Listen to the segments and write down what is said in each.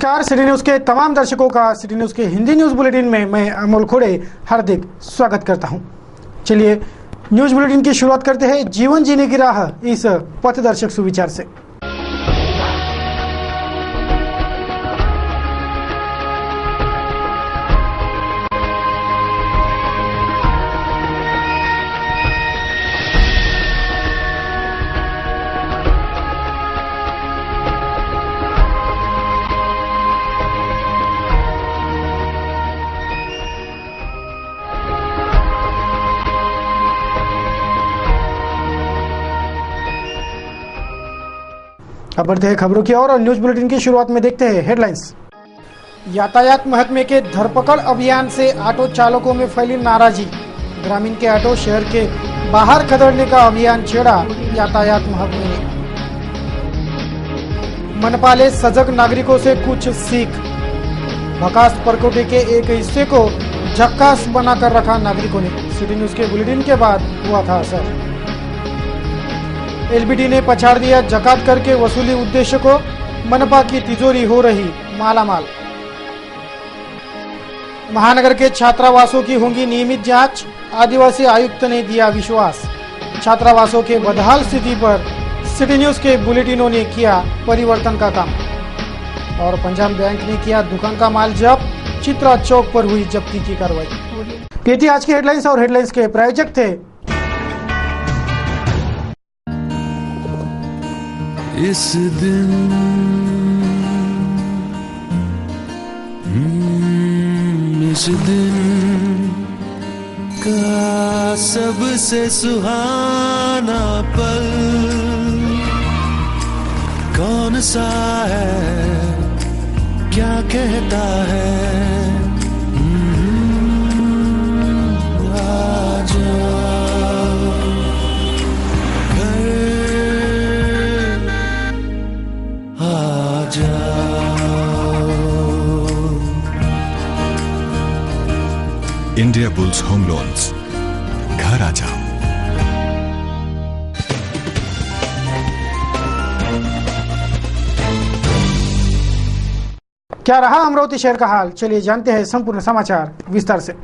नमस्कार, city news के तमाम दर्शकों का सिटी न्यूज के हिंदी न्यूज बुलेटिन में मैं अमोल खोड़े हार्दिक स्वागत करता हूं। चलिए न्यूज बुलेटिन की शुरुआत करते हैं जीवन जीने की राह इस पथदर्शक सुविचार से। अब बढ़ते हैं खबरों की ओर और न्यूज बुलेटिन की शुरुआत में देखते हैं हेडलाइंस। यातायात महकमे के धरपकड़ अभियान से ऑटो चालकों में फैली नाराजगी। ग्रामीण के ऑटो शहर के बाहर खदेड़ने का अभियान छेड़ा यातायात महकमे ने। मनपा ले सजग नागरिकों से कुछ सीख। भकास परकोटे के एक हिस्से को झक्कास बनाकर रखा नागरिकों ने। सिटी न्यूज के बुलेटिन के बाद हुआ था असर। एलबीटी ने पछाड़ दिया जकात करके वसूली उद्देश्य को। मनपा की तिजोरी हो रही मालामाल। महानगर के छात्रावासों की होंगी नियमित जांच। आदिवासी आयुक्त ने दिया विश्वास। छात्रावासों के बदहाल स्थिति पर सिटी न्यूज के बुलेटिनों ने किया परिवर्तन का काम। और पंजाब बैंक ने किया दुकान का माल जब्त। चित्रा चौक पर हुई जब्ती की कार्रवाई। ये थी आज की हेडलाइंस और हेडलाइंस के प्रायोजक थे इस दिन का सबसे सुहाना पल कौन सा है, क्या कहता है। इंडिया बुल्स होम लोन्स, घर आ जाओ। क्या रहा अमरावती शहर का हाल, चलिए जानते हैं संपूर्ण समाचार विस्तार से।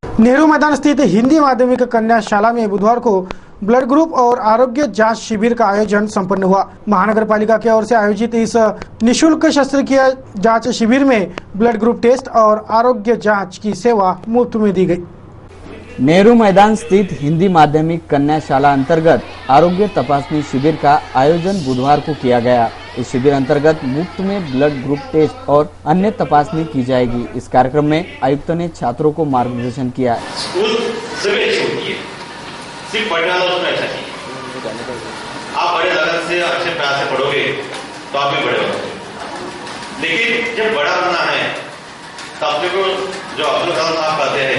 नेहरू मैदान स्थित हिंदी माध्यमिक कन्या शाला में बुधवार को ब्लड ग्रुप और आरोग्य जांच शिविर का आयोजन संपन्न हुआ। महानगर पालिका की ओर से आयोजित इस निशुल्क शस्त्रक्रिया जांच शिविर में ब्लड ग्रुप टेस्ट और आरोग्य जांच की सेवा मुफ्त में दी गई। नेहरू मैदान स्थित हिंदी माध्यमिक कन्या शाला अंतर्गत आरोग्य तपासनी शिविर का आयोजन बुधवार को किया गया। इस शिविर अंतर्गत मुफ्त में ब्लड ग्रुप टेस्ट और अन्य तपासनी की जाएगी। इस कार्यक्रम में आयुक्त ने छात्रों को मार्गदर्शन किया। सिर्फ पढ़ने वाला उसमें अच्छा चाहिए। आप बड़े लगन से अच्छे प्यार से पढ़ोगे तो आप भी बड़े होंगे। लेकिन जब बड़ा बनना है तो अपने को जो अब्दुल कलाम साहब कहते हैं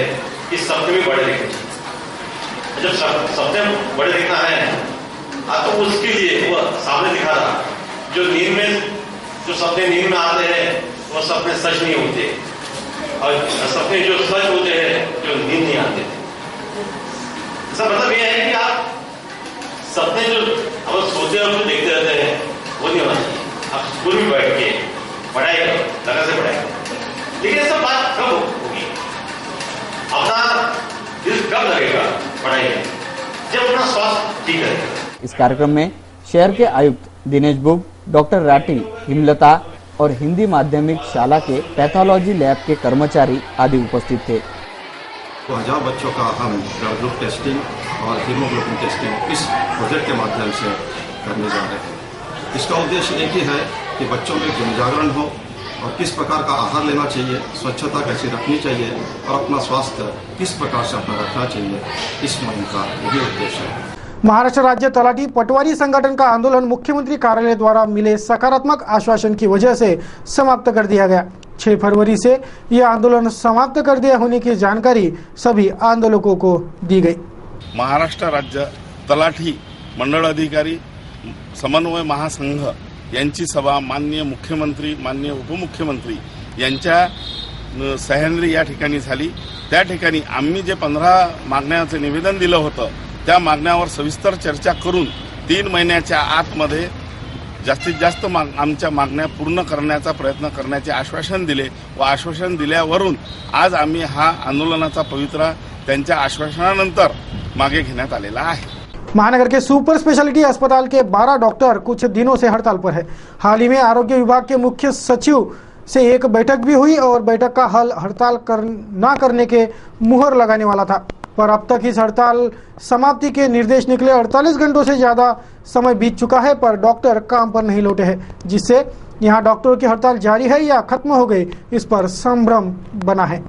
इस सपने में बड़े दिखने चाहिए। जब सपने बड़े दिखना है तो उसके लिए वो सामने दिखा रहा जो नींद में जो सपने नींद में आते हैं वो सपने सच नहीं होते और सपने जो सच होते हैं जो नींद नहीं आते। इसका मतलब यह है कि आप सपने जो अब सोचते और जो देखते रहते हैं वो नहीं होना चाहिए। आप स्कूल में बैठ के पढ़ाई करो, लगा से पढ़ाई करो। लेकिन सब बात कब होगी, अपना दिल कब लगेगा पढ़ाई में, जब अपना स्वास्थ्य ठीक रहेगा। इस कार्यक्रम में शहर के आयुक्त दिनेश बुग, डॉक्टर राठी, हिमलता और हिंदी माध्यमिक शाला के पैथोलॉजी लैब के कर्मचारी आदि उपस्थित थे। 1000 बच्चों का हम ब्लड ग्रुप टेस्टिंग और हीमोग्लोबिन टेस्टिंग इस प्रोजेक्ट के माध्यम से करने जा रहे हैं। इसका उद्देश्य एक ही है कि बच्चों में जन जागरण हो और किस प्रकार का आहार लेना चाहिए, स्वच्छता कैसे रखनी चाहिए और अपना स्वास्थ्य किस प्रकार से अपना रखना चाहिए, इस मुहिम का यही उद्देश्य है। महाराष्ट्र राज्य तलाटी पटवारी संगठन का आंदोलन मुख्यमंत्री कार्यालय द्वारा मिले सकारात्मक आश्वासन की वजह से समाप्त कर दिया गया। 6 फरवरी से यह आंदोलन समाप्त कर दिया होने की जानकारी सभी आंदोलकों को दी गई। महाराष्ट्र राज्य तलाठी मंडळ अधिकारी समन्वय महासंघ यांची सभा माननीय मुख्यमंत्री, माननीय उपमुख्यमंत्री यांच्या सह्याद्री या ठिकाणी झाली। त्या ठिकाणी आम्ही जे 15 मागण्यांचे निवेदन दिलं होतं त्या मागण्यावर सविस्तर चर्चा करून 3 महिन्याच्या आतमध्ये जास्तीत जास्त आमच्या मागण्या पूर्ण करण्याचा प्रयत्न करण्याचे आश्वासन दिले व आश्वासन दिल्यावरून आज आम्ही हा आंदोलनाचा पवित्रा त्यांच्या आश्वासनानंतर मागे घेण्यात आलेला आहे। महानगर के सुपर स्पेशलिटी अस्पताल के 12 डॉक्टर कुछ दिनों से हड़ताल पर है। हाल ही में आरोग्य विभाग के मुख्य सचिव से एक बैठक भी हुई और बैठक का हल हड़ताल न करने के मुहर लगाने वाला था, पर अब तक इस हड़ताल समाप्ति के निर्देश निकले 48 घंटों से ज्यादा समय बीत चुका है, पर डॉक्टर काम पर नहीं लौटे हैं, जिससे यहाँ डॉक्टरों की हड़ताल जारी है या खत्म हो गई, इस पर संभ्रम बना है।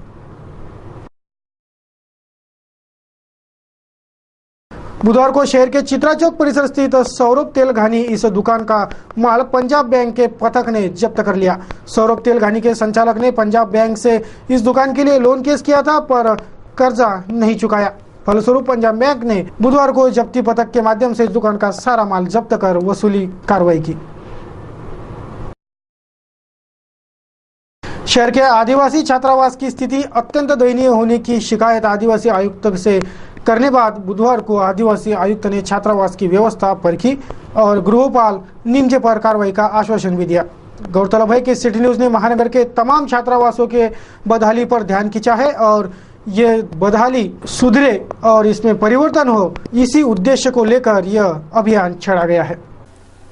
बुधवार को शहर के चित्रा चौक परिसर स्थित सौरभ तेलघानी इस दुकान का माल पंजाब बैंक के पथक ने जब्त कर लिया। सौरभ तेलघानी के संचालक ने पंजाब बैंक से इस दुकान के लिए लोन केस किया था, पर कर्जा नहीं चुकाया। फलस्वरूप पंजाब बैंक ने बुधवार को जब्ती पथक के माध्यम से इस दुकान का सारा माल जब्त कर वसूली कार्रवाई की। शहर के आदिवासी छात्रावास की स्थिति अत्यंत दयनीय होने की शिकायत आदिवासी आयुक्त से करने बाद बुधवार को आदिवासी आयुक्त ने छात्रावास की व्यवस्था परखी और गृहपाल निमजे पर कार्रवाई का आश्वासन भी दिया। गौरतलब है कि सिटी न्यूज ने महानगर के तमाम छात्रावासों के बदहाली पर ध्यान खींचा है और ये बदहाली सुधरे और इसमें परिवर्तन हो, इसी उद्देश्य को लेकर यह अभियान छेड़ा गया है।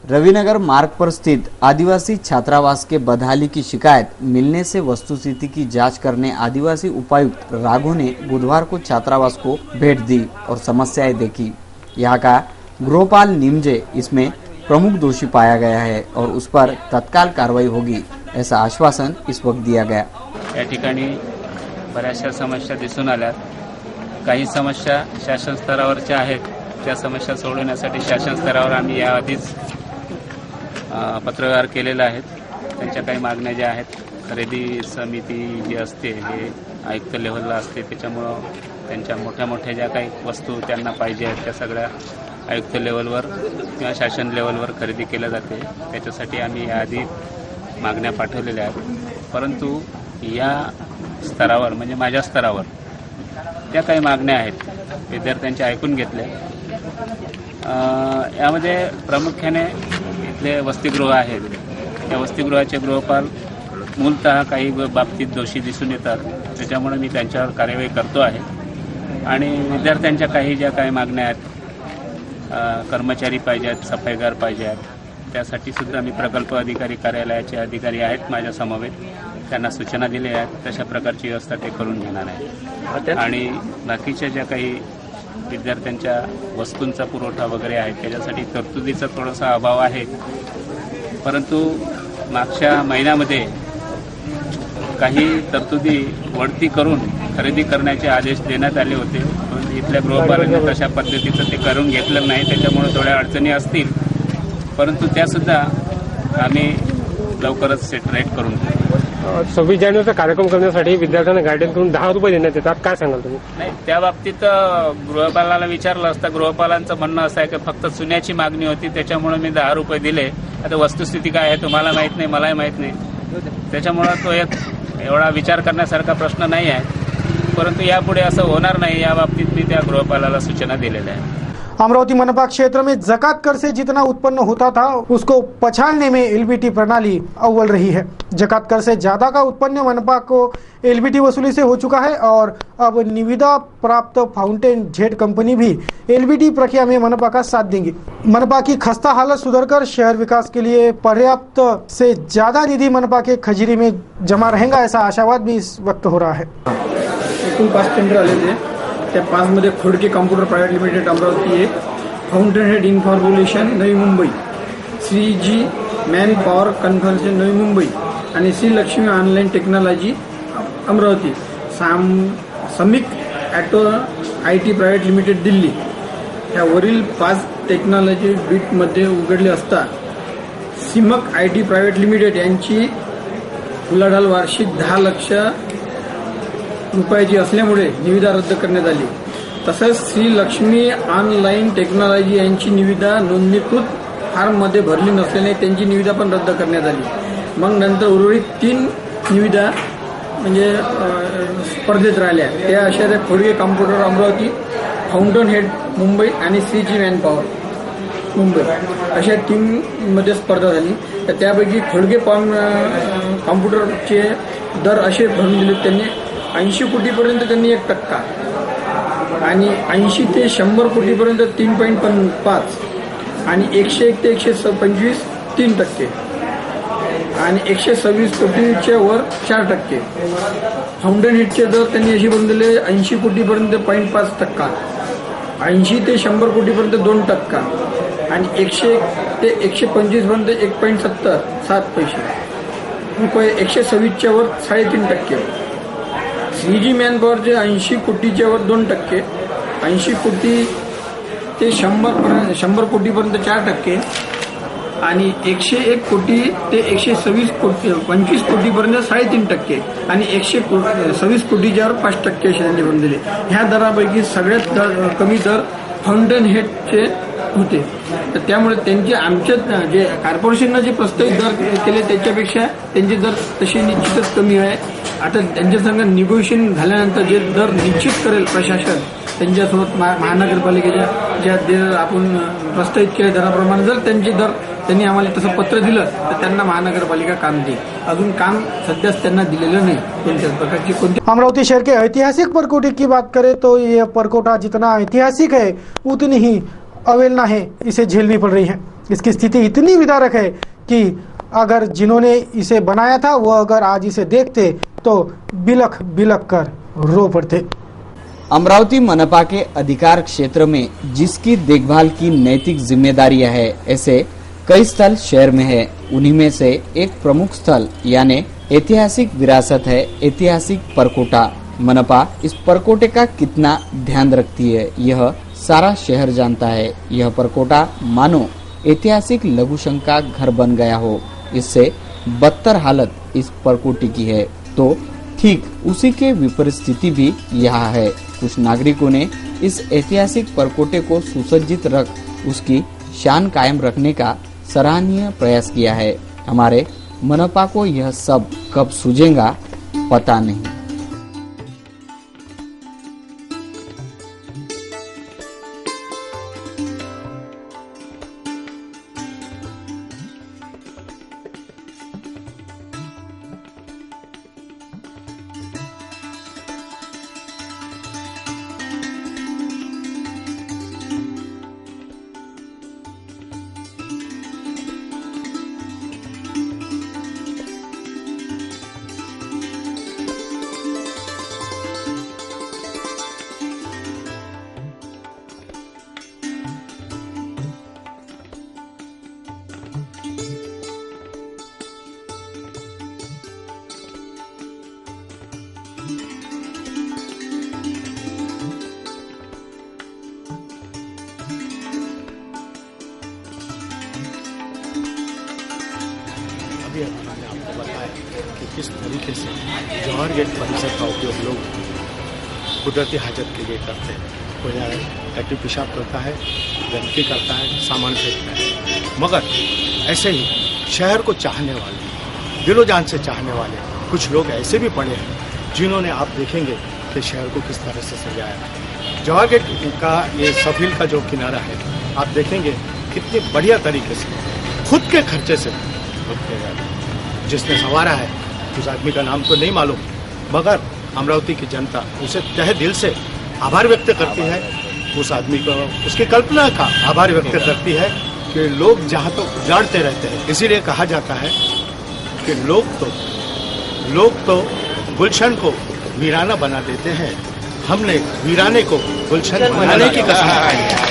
रविनगर मार्ग पर स्थित आदिवासी छात्रावास के बदहाली की शिकायत मिलने से वस्तुस्थिति की जांच करने आदिवासी उपायुक्त राघव ने बुधवार को छात्रावास को भेंट दी और समस्याएं देखी। यहाँ का गृहपाल निमजे इसमें प्रमुख दोषी पाया गया है और उस पर तत्काल कार्रवाई होगी, ऐसा आश्वासन इस वक्त दिया गया। या ठिकाणी बऱ्याचशा समस्या दिसून आल्या। काही समस्या शासन स्तरावरच्या आहेत, त्या समस्या सोडवण्यासाठी शासन स्तरावर आम्ही याआधीच पत्रव्यवहार केलेला आहेत। त्यांच्या काही मागण्या ज्या आहेत, खरेदी समिती जी असते हे आयुक्त लेव्हलला असते, त्याच्यामुळं त्यांच्या मोठ्या मोठ्या ज्या काही वस्तू त्यांना पाहिजे आहेत त्या सगळ्या आयुक्त लेव्हलवर किंवा शासन लेव्हलवर खरेदी केल्या जाते। त्याच्यासाठी आम्ही याआधी मागण्या पाठवलेल्या आहेत, परंतु या स्तरावर म्हणजे माझ्या स्तरावर त्या काही मागण्या आहेत विद्यार्थ्यांच्या ऐकून घेतल्या। यामध्ये प्रामुख्याने इथले वसतिगृह आहेत, त्या वसतिगृहाचे गृहपाल मूलतः काही बाबतीत दोषी दिसून येतात, त्याच्यामुळे मी त्यांच्यावर कार्यवाही करतो आहे। आणि विद्यार्थ्यांच्या काही ज्या काही मागण्या आहेत, कर्मचारी पाहिजे आहेत, सफाईगार पाहिजे आहेत, त्यासाठी सुद्धा मी प्रकल्प अधिकारी कार्यालयाचे अधिकारी आहेत माझ्या समवेत, त्यांना सूचना दिल्या आहेत, तशा प्रकारची व्यवस्था ते करून घेणार आहे। आणि बाकीच्या ज्या काही विद्यार्थ्यांच्या वस्तूंचा पुरवठा वगैरे आहे त्याच्यासाठी तरतुदीचा थोडासा अभाव आहे, परंतु मागच्या महिन्यामध्ये काही तरतुदी वळती करून खरेदी करण्याचे आदेश देण्यात आले होते, पण इथल्या गृहपालांनी तशा पद्धतीचं ते करून घेतलं नाही, त्याच्यामुळे थोड्या अडचणी असतील, परंतु त्यासुद्धा आम्ही लवकरच सेट राईट करून घेऊ। 26 जानेवारीचा कार्यक्रम करण्यासाठी विद्यार्थ्यांना गाईडन्स करून 10 रुपये देण्यात येतात, काय सांगाल तुम्ही? नाही, त्या बाबतीत गृहपालाला विचारलं असता, गृहपालांचं म्हणणं असं आहे की फक्त चुन्याची मागणी होती त्याच्यामुळे मी 10 रुपये दिले। आता वस्तुस्थिती काय आहे तुम्हाला माहित नाही, मलाही माहित नाही, त्याच्यामुळे तो एक एवढा विचार करण्यासारखा प्रश्न नाही आहे, परंतु यापुढे असं होणार नाही या बाबतीत मी त्या गृहपालाला सूचना दिलेल्या आहे। अमरावती मनपा क्षेत्र में जकात कर से जितना उत्पन्न होता था उसको पछाड़ने में एलबीटी प्रणाली अव्वल रही है। जकात कर से ज्यादा का उत्पन्न मनपा को एलबीटी वसूली से हो चुका है और अब निविदा प्राप्त फाउंटेन जेट कंपनी भी एलबीटी प्रक्रिया में मनपा का साथ देंगी। मनपा की खस्ता हालत सुधरकर शहर विकास के लिए पर्याप्त से ज्यादा निधि मनपा के खजीरी में जमा रहेगा, ऐसा आशावाद भी इस वक्त हो रहा है। एकूण 5 टेंडर आले थे, त्या 5 मध्ये Khodke computer private limited Amravati एक, fountain head information Navi Mumbai, Shri ji man power conversion Navi Mumbai आणि Shri Lakshmi online technology Amravati, Samik auto IT private limited Delhi, यावरील 5 टेक्नॉलॉजी बीटमध्ये उघडले असता सिमक IT प्रायव्हेट लिमिटेड यांची उलाढाल वार्षिक 10 लाख रुपयाची असल्यामुळे निविदा रद्द करण्यात आली। तसेच श्री लक्ष्मी ऑनलाईन टेक्नॉलॉजी यांची निविदा नोंदणीकृत फॉर्ममध्ये भरली नसल्याने त्यांची निविदा पण रद्द करण्यात आली। मग नंतर उर्वरित 3 निविदा म्हणजे स्पर्धेत राहिल्या, त्या अशा त्या Khodke computer Amravati, fountain head Mumbai आणि श्री जी मॅन पॉवर। मुंबई अशा टीममध्ये स्पर्धा झाली. तर त्यापैकी खोडके कॉम्प्युटरचे दर असे भरून दिले त्यांनी 80 कोटीपर्यंत त्यांनी 1% आणि 80 ते 100 कोटीपर्यंत 3.5 आणि 101 ते 125 3% आणि 126 कोटीच्या वर 4%. फाउंटन हेडचे दर त्यांनी असे भरून दिले 80 कोटीपर्यंत 0.5%, 80 ते 100 कोटीपर्यंत 2% आणि 101 ते 125 पर्यंत 1.7 पैसे रुपये. 126च्या वर 3.5%. 3G मॅन पॉवरचे 80 कोटीच्या वर 2%, 80 कोटी ते 100 कोटीपर्यंत 4% आणि 101 कोटी ते 125 कोटीपर्यंत 3.5% आणि 126 कोटीच्यावर 5% असे त्यांनी भरून दिले. ह्या दरापैकी सगळ्यात कमी दर फाउंटन हेडचे होते. तर त्यामुळे त्यांचे आमच्या जे कॉर्पोरेशननं जे प्रस्तावित दर केले त्याच्यापेक्षा त्यांचे दर तसे निश्चितच कमी आहे. आता त्यांच्या संग निगोशिएशन झाल्यानंतर जे दर निश्चित करेल प्रशासन त्यांच्यासोबत महानगरपालिकेच्या ज्या दर आपण प्रस्तावित केले दराप्रमाणे जर त्यांचे दर त्यांनी आम्हाला तसं पत्र दिलं तर त्यांना महानगरपालिका काम देईल. अजून काम सध्याच त्यांना दिलेलं नाही कोणत्याच प्रकारची कोणती. अमरावती शहर के ऐतिहासिक परकोटे की बात करें तो ये परकोटा जितना ऐतिहासिक है उतनी ही अवहेलना है इसे झेलनी पड़ रही है. इसकी स्थिति इतनी विदारक है कि अगर जिन्होंने इसे बनाया था वो अगर आज इसे देखते तो बिलख बिलख कर रो पड़ते. अमरावती मनपा के अधिकार क्षेत्र में जिसकी देखभाल की नैतिक जिम्मेदारियां है ऐसे कई स्थल शहर में है. उन्हीं में से एक प्रमुख स्थल यानी ऐतिहासिक विरासत है ऐतिहासिक परकोटा. मनपा इस परकोटे का कितना ध्यान रखती है यह सारा शहर जानता है. यह परकोटा मानो ऐतिहासिक लघुशंका घर बन गया हो. इससे बदतर हालत इस परकोटे की है तो ठीक उसी के विपरीत स्थिति भी यहाँ है. कुछ नागरिकों ने इस ऐतिहासिक परकोटे को सुसज्जित रख उसकी शान कायम रखने का सराहनीय प्रयास किया है. हमारे मनपा को यह सब कब सूझेगा पता नहीं. अभी उन्होंने आपको बताया कि किस तरीके से जवाहर गेट परिसर का उपयोग लोग कुदरती हाजत के लिए करते हैं. कोई टट्टी पेशाब करता है, गंदगी करता है, सामान फेंकता है. मगर ऐसे ही शहर को चाहने वाले, दिलो जान से चाहने वाले कुछ लोग ऐसे भी पड़े हैं जिन्होंने आप देखेंगे कि शहर को किस तरह से सजाया है. जवाहर गेट का ये सफील का जो किनारा है आप देखेंगे कितनी बढ़िया तरीके से खुद के खर्चे से जिसने संवारा है उस आदमी का नाम तो नहीं मालूम, मगर अमरावती की जनता उसे तहे दिल से आभार व्यक्त करती है. उस आदमी को उसकी कल्पना का आभार व्यक्त करती है कि लोग जहाँ तो उजाड़ते रहते हैं. इसीलिए कहा जाता है कि लोग तो गुलशन को वीराना बना देते हैं, हमने वीराने को गुलशन बनाने की कसम खाई है.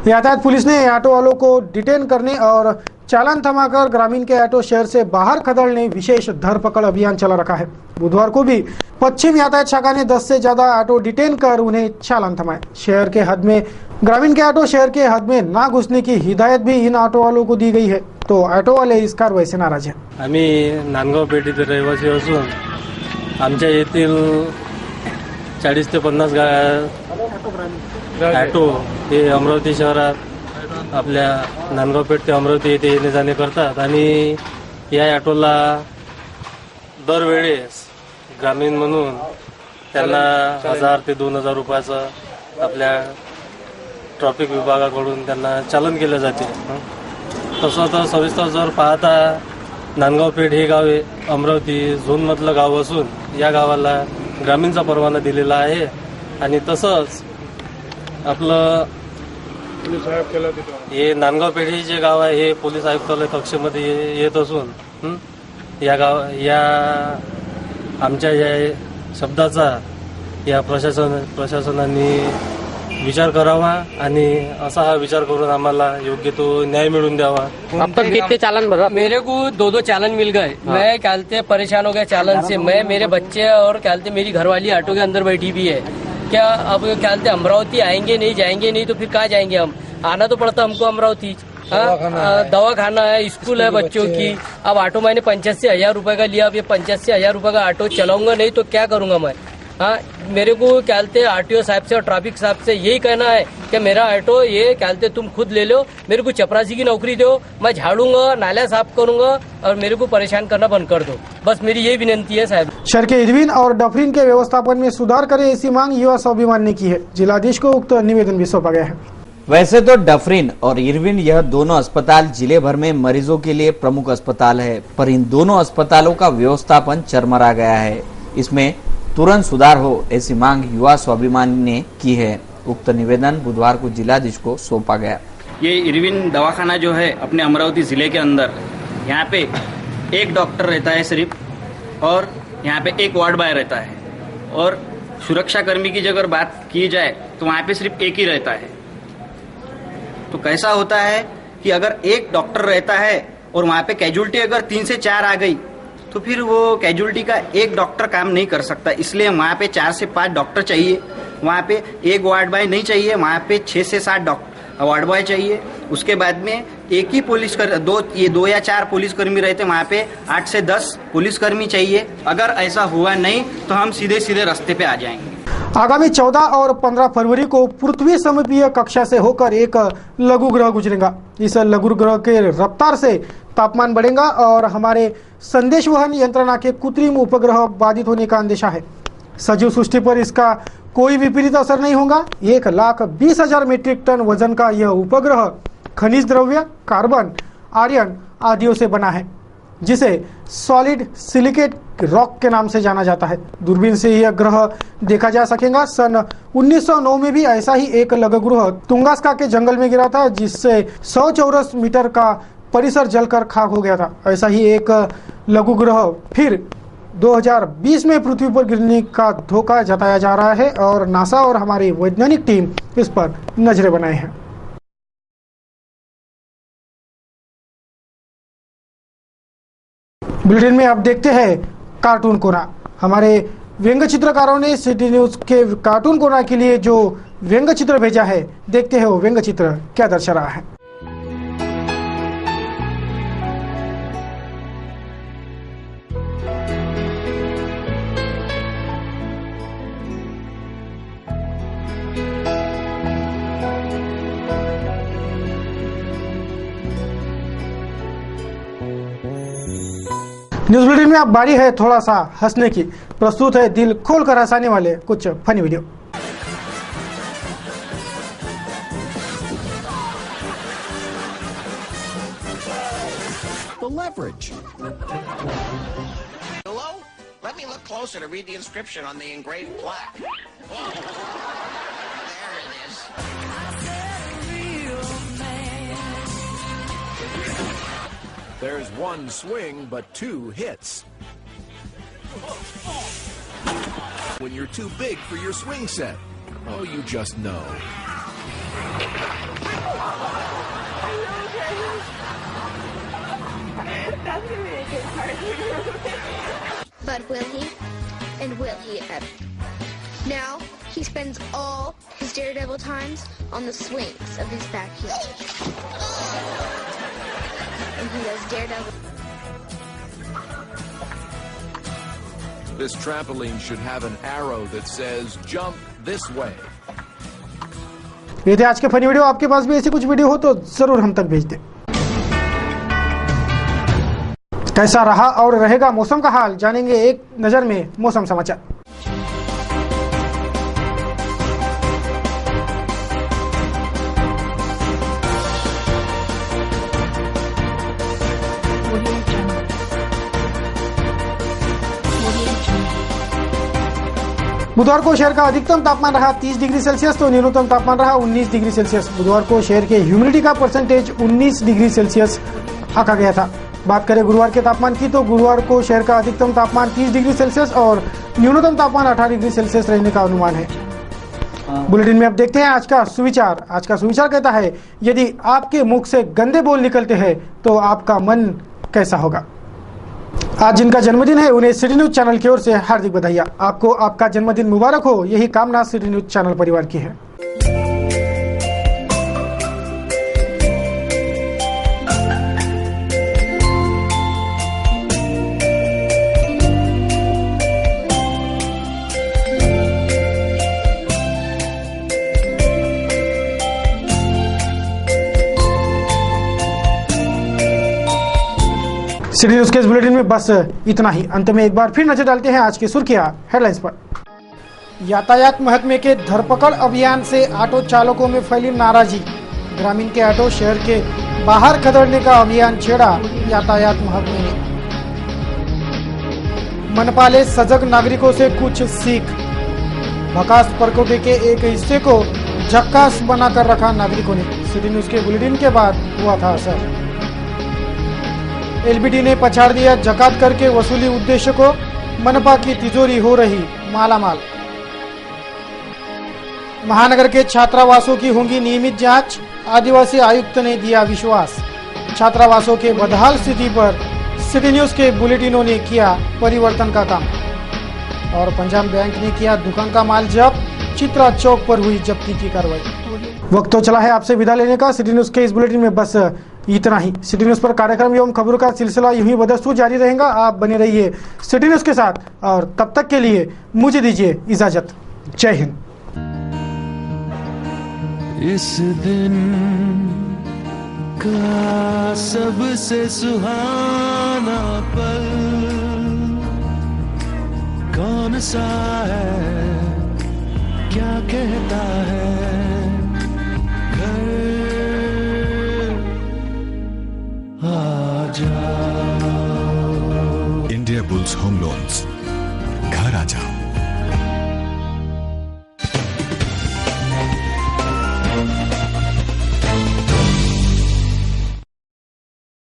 यातायात पुलिस ने ऑटो वालों को डिटेन करने और चालान थमाकर ग्रामीण के ऑटो शहर से बाहर खदेड़ने विशेष धरपकड़ अभियान चला रखा है. बुधवार को भी पश्चिम यातायात शाखा ने 10 से ज्यादा ऑटो डिटेन कर उन्हें चालान थमाए. शहर के हद में ग्रामीण के ऑटो शहर के हद में ना घुसने की हिदायत भी इन ऑटो वालों को दी गई है. तो ऑटो वाले इस कारवाई से नाराज है. आम्ही नांदगाव पेठेचे रहिवासी असून आमच्या येथील 40 ते 50 ऑटो हे अमरावती शहरात आपल्या नांदगाव पेठ ते अमरावती येथे येणे जाणे करतात आणि या ऑटोला दरवेळेस ग्रामीण म्हणून त्यांना 1000 ते 2000 रुपयाचं आपल्या ट्रॅफिक विभागाकडून त्यांना चालन केलं जाते. तसं तर सविस्तर जर पाहता नांदगाव पेठ हे गाव आहे अमरावती झोनमधलं गाव असून या गावाला ग्रामीणचा परवाना दिलेला आहे. आणि तसंच आपलं हे नांदगाव पेठ हे जे गाव आहे हे पोलीस आयुक्तालय कक्षेमध्ये येत असून या आमच्या या शब्दाचा या प्रशासनाने विचार करावा आणि असा हा विचार करून आम्हाला योग्य तो न्याय मिळवून द्यावा. अब तक कितने चालान भरा? मेरे को 2 चालान मिल गए. मैं कहते परेशान हो गया चालान से. मैं मेरे बच्चे और कहते मेरी घरवाली ऑटो के अंदर बैठी भी है. क्या अब कहते अमरावती आएंगे नहीं जाएंगे नहीं तो फिर कहाँ जाएंगे हम? आना तो पड़ता हमको अमरावती. दवाखाना है स्कूल है बच्चों की. अब ऑटो मैंने 85,000 रुपए का लिया. अब ये 85,000 रुपए का ऑटो चलाऊंगा नहीं तो क्या करूंगा मैं? मेरे को कहते आरटीओ साहब से और ट्रैफिक साहब से यही कहना है कि मेरा ऑटो ये कहते तुम खुद ले लो. मेरे को चपरासी की नौकरी दो. मैं झाड़ूंगा नाला साफ करूंगा और मेरे को परेशान करना बंद कर दो. बस मेरी यही विनंती है साहब. शहर के इरविन और डफरिन के व्यवस्थापन में सुधार करे ऐसी मांग युवा स्वाभिमान ने की है. जिलाधीश को उक्त निवेदन भी सौंपा गया है. वैसे तो डफरिन और इरविन यह दोनों अस्पताल जिले भर में मरीजों के लिए प्रमुख अस्पताल है, पर इन दोनों अस्पतालों का व्यवस्थापन चरमरा गया है. इसमें तुरंत सुधार हो ऐसी मांग युवा स्वाभिमान ने की है. उक्त निवेदन बुधवार को जिलाधीश को सौंपा गया. ये इरविन दवाखाना जो है अपने अमरावती जिले के अंदर, यहाँ पे एक डॉक्टर रहता है सिर्फ, और यहाँ पे एक वार्ड बॉय रहता है, और सुरक्षा कर्मी की अगर बात की जाए तो वहाँ पे सिर्फ एक ही रहता है. तो कैसा होता है कि अगर एक डॉक्टर रहता है और वहाँ पे कैजुअलिटी अगर 3 से 4 आ गई तो फिर वो कैजुअलिटी का एक डॉक्टर काम नहीं कर सकता. इसलिए वहाँ पे 4 से 5 डॉक्टर चाहिए. वहाँ पे एक वार्ड बॉय नहीं चाहिए. वहाँ पे 6 से 7 वार्ड बॉय चाहिए. उसके बाद में एक ही दो या 4 पुलिसकर्मी रहते. वहाँ पे 8 से 10 पुलिसकर्मी चाहिए. अगर ऐसा हुआ नहीं तो हम सीधे सीधे रास्ते पे आ जाएंगे. आगामी 14 और 15 फरवरी को पृथ्वी समीपीय कक्षा से होकर एक लघु ग्रह गुजरेगा. इस लघु ग्रह के रफ्तार से तापमान बढ़ेगा और हमारे संदेश वहन यंत्रणा के कृत्रिम उपग्रह बाधित होने का अंदेशा है. सजीव सृष्टि पर इसका कोई विपरीत असर नहीं होगा. 1,20,000 मीट्रिक टन वजन का यह उपग्रह खनिज द्रव्य, कार्बन, आयरन आदियों से बना है, जिसे सॉलिड सिलिकेट रॉक के नाम से जाना जाता है. दूरबीन से यह ग्रह देखा जा सकेगा. सन 1909 में भी ऐसा ही एक लघु ग्रह तुंगास्का के जंगल में गिरा था, जिससे 100 चौरस मीटर का परिसर जलकर खाक हो गया था. ऐसा ही एक लघु ग्रह फिर 2020 में पृथ्वी पर गिरने का धोखा जताया जा रहा है और नासा और हमारी वैज्ञानिक टीम इस पर नजरें बनाए हैं. बुलेटिन में अब देखते हैं कार्टून कोना. हमारे व्यंग्य चित्रकारों ने सिटी न्यूज के कार्टून कोना के लिए जो व्यंग्य चित्र भेजा है, देखते हैं वो व्यंग्य चित्र क्या दर्शा रहा है. न्यूज बुलेटिन में अब बारी है थोड़ा सा हंसने की. प्रस्तुत है दिल खोलकर हंसाने वाले कुछ funny video. The leverage. Hello? Let me look closer to read the inscription on the engraved plaque. There it is. There's one swing, but 2 hits. When you're too big for your swing set. Oh, you just know. That's gonna be a good part. But will he? And will he ever? Now, he spends all his daredevil times on the swings of his backyard. And he does daredevil. This trampoline should have an arrow that says jump this way. ये थे आज के funny video. आपके पास भी ऐसी कुछ video हो तो जरूर हम तक भेज दें. कैसा रहा और रहेगा मौसम का हाल, जानेंगे एक नजर में मौसम समाचार. बुधवार को शहर का अधिकतम तापमान रहा 30 डिग्री सेल्सियस तो न्यूनतम तापमान रहा 19 डिग्री सेल्सियस। बुधवार को शहर के ह्यूमिडिटी का परसेंटेज 19 डिग्री सेल्सियस आंका गया था। बात करें गुरुवार के तापमान की तो गुरुवार को शहर का अधिकतम तापमान 30 डिग्री सेल्सियस और न्यूनतम तापमान 18 डिग्री सेल्सियस रहने का अनुमान है। बुलेटिन में अब देखते हैं आज का सुविचार। आज का सुविचार कहता है, यदि आपके मुख से गंदे बोल निकलते हैं तो आपका मन कैसा होगा। आज जिनका जन्मदिन है उन्हें सिटी न्यूज चैनल की ओर से हार्दिक बधाई। आपको आपका जन्मदिन मुबारक हो, यही कामना सिटी न्यूज चैनल परिवार की है। सिटी न्यूज के इस बुलेटिन में बस इतना ही। अंत में एक बार फिर नजर डालते हैं आज की सुर्खियां हेडलाइंस पर। यातायात महकमे के धरपकड़ अभियान से ऑटो चालकों में फैली नाराजगी। ग्रामीण के ऑटो शहर के बाहर खदेड़ने का अभियान छेड़ा यातायात महकमे ने। मनपा ले सजग नागरिकों से कुछ सीख। भकास परकोटे के एक हिस्से को झक्कास बनाकर रखा नागरिकों ने। सिटी न्यूज के बुलेटिन के बाद हुआ था असर। एलबीडी ने पछाड़ दिया जकात करके वसूली उद्देश्य को। मनपा की तिजोरी हो रही मालामाल। महानगर के छात्रावासों की होगी नियमित जांच। आदिवासी आयुक्त ने दिया विश्वास। छात्रावासों के बदहाल स्थिति पर सिटी न्यूज के बुलेटिनों ने किया परिवर्तन का काम। और पंजाब बैंक ने किया दुकान का माल जब्त। चित्रा चौक पर हुई जब्ती की कार्रवाई। वक्त तो चला है आपसे विदा लेने का। सिटी न्यूज के इस बुलेटिन में बस इतना ही। सिटी न्यूज पर कार्यक्रम एवं खबरों का सिलसिला यूं ही बदस्तूर जारी रहेगा। आप बने रहिए सिटी न्यूज के साथ और तब तक के लिए मुझे दीजिए इजाजत। जय हिंद। इस दिन का सबसे सुहाना पल कौन सा है, क्या कहता है घर आ जाओ। इंडिया बुल्स होम लोन्स, घर आ जाओ।